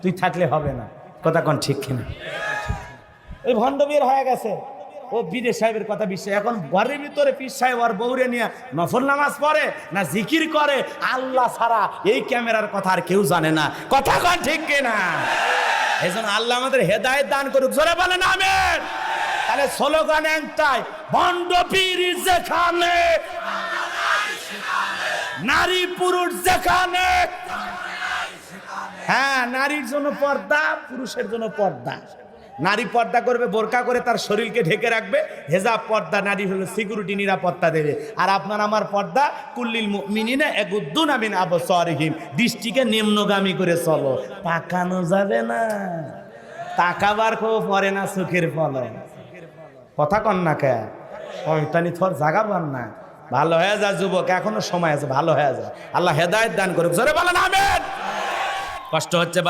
তুই থাকলে হবে না। কথা কোন ঠিক কিনা? ওই ভণ্ড বের হয়ে গেছে, ও বিদেশ সাহেবের কথা বিশ্বাস। এখন ঘরের ভিতরে পীর সাহেব আর বউরে নিয়ে নফল নামাজ পড়ে না জিকির করে, আল্লাহ ছাড়া এই ক্যামেরার কথা আর কেউ জানে না। কথা কোন ঠিক কিনা? এই জন্য আল্লাহ আমাদের হেদায়েত দান করুক, জোরে বলেন আমিন। তাহলে স্লোগান একটাই, ভণ্ড পীর যেখানে, নারী পুরুষ যেখানে। হ্যাঁ, নারীর জন্য পর্দা, পুরুষের জন্য পর্দা। নারী পর্দা করবে, বোরকা করে তার শরীরকে ঢেকে রাখবে, হেজাব পর্দা, নারী হলো সিকিউরিটি, নিরাপত্তা দেবে। আর আপনার আমার পর্দা, কুল্লিল মুমিনিনা ইয়াগুদ্দুনা মিন আবসারিহিম, দৃষ্টিকে নিম্নগামী করে চলো। তাকানো যাবে না, তাকাবার কেউ পরে না চোখের ফলন। কথা কন না কে? শয়তানি থর জাগাবার না। ভালো হয়ে যা যুবক, এখনো সময় আছে, ভালো হয়ে যা। আল্লাহ হেদায়েত দান করুক, জোরে বলেন আমিন। কষ্ট হচ্ছে।